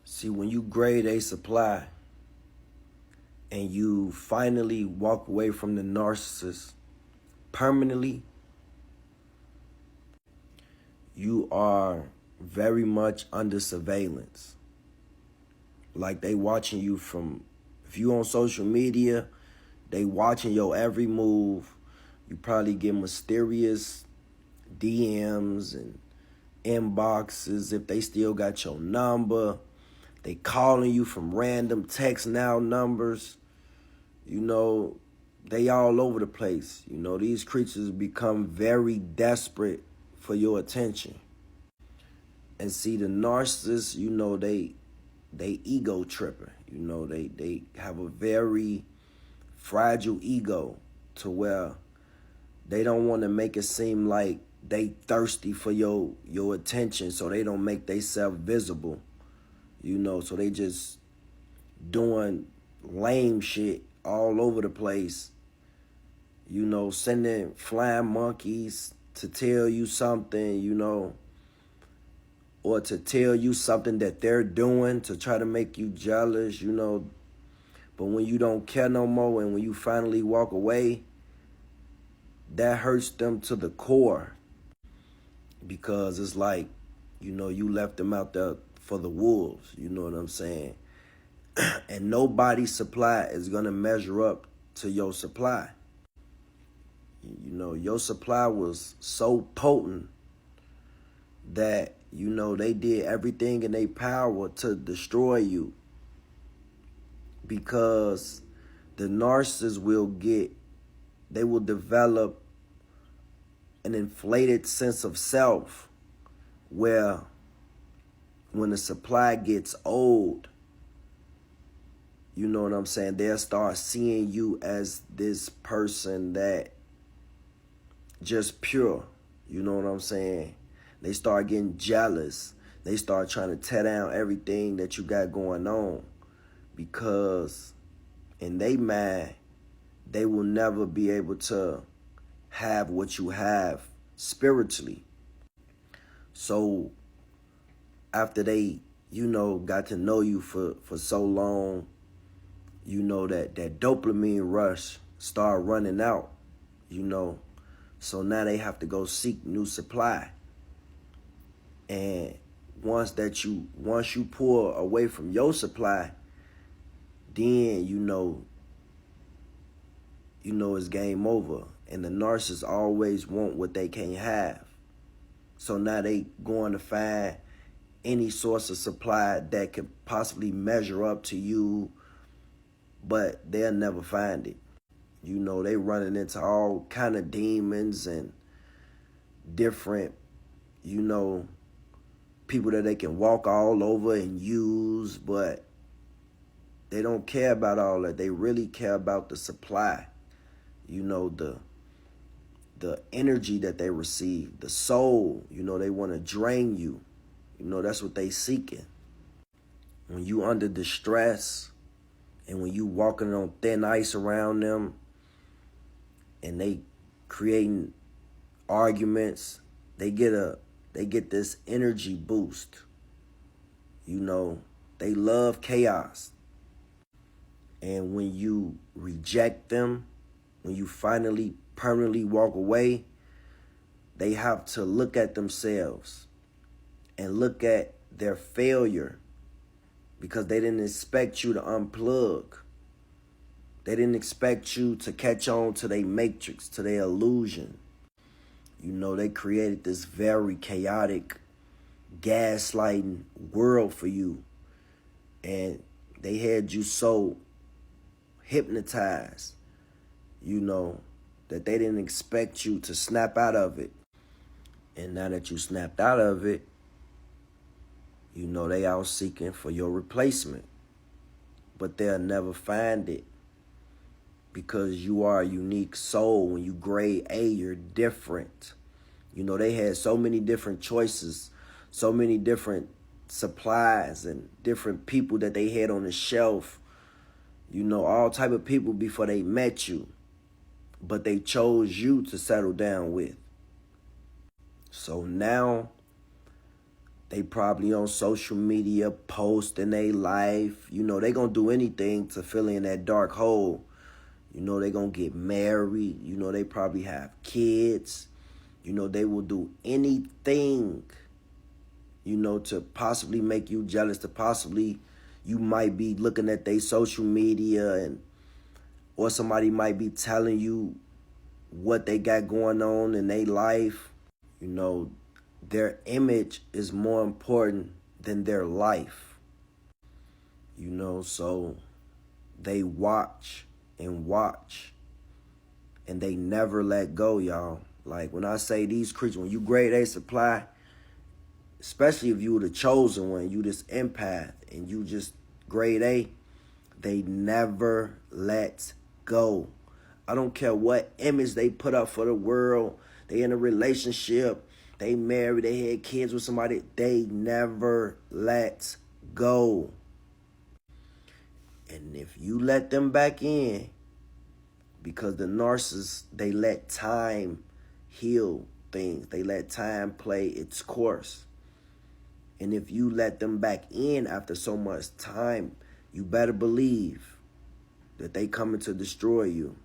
See, when you grade a supply and you finally walk away from the narcissist permanently, you are very much under surveillance. Like they watching you from, if you on social media, they watching your every move. You probably get mysterious DMs and inboxes if they still got your number. They calling you from random text now numbers. They all over the place. These creatures become very desperate for your attention. And see, the narcissists, they ego tripping. They have a very fragile ego to where they don't want to make it seem like they thirsty for your attention, so they don't make themselves visible. So they just doing lame shit all over the place. Sending flying monkeys to tell you something, or to tell you something that they're doing to try to make you jealous, But when you don't care no more and when you finally walk away, that hurts them to the core. Because it's like, you left them out there for the wolves, you know what I'm saying? And nobody's supply is going to measure up to your supply. Your supply was so potent that, they did everything in their power to destroy you. Because the narcissist they will develop an inflated sense of self where when the supply gets old, you know what I'm saying, they'll start seeing you as this person that just pure, you know what I'm saying? They start getting jealous. They start trying to tear down everything that you got going on because in their mind, they will never be able to have what you have spiritually. So after they, got to know you for so long, that dopamine rush start running out, So now they have to go seek new supply. And once you pull away from your supply, then it's game over. And the narcissists always want what they can't have. So now they going to find any source of supply that could possibly measure up to you, but they'll never find it. They running into all kind of demons and different, people that they can walk all over and use, but they don't care about all that. They really care about the supply, the energy that they receive, the soul, they want to drain you. That's what they seeking. When you under distress and when you walking on thin ice around them and they creating arguments, they get this energy boost. They love chaos. And when you reject them, when you finally permanently walk away, they have to look at themselves and look at their failure because they didn't expect you to unplug. They didn't expect you to catch on to their matrix, to their illusion. They created this very chaotic, gaslighting world for you. And they had you so hypnotized, that they didn't expect you to snap out of it. And now that you snapped out of it, they out seeking for your replacement. But they'll never find it because you are a unique soul. When you grade A, you're different. They had so many different choices, so many different supplies and different people that they had on the shelf, all type of people before they met you. But they chose you to settle down with. So now They probably on social media posting their life. You know, they gonna do anything to fill in that dark hole. You know, they gonna get married. You know, they probably have kids. You know, they will do anything, you know, to possibly make you jealous, to possibly, you might be looking at their social media, and or somebody might be telling you what they got going on in their life. You know, their image is more important than their life. You know, so they watch and watch, and they never let go, y'all. Like, when I say these creatures, when you grade A supply, especially if you were the chosen one, you this empath, and you just grade A, they never let go. I don't care what image they put up for the world. They in a relationship, they married, they had kids with somebody. They never let go. And if you let them back in, because the narcissists, they let time heal things. They let time play its course. And if you let them back in after so much time, you better believe that they coming to destroy you.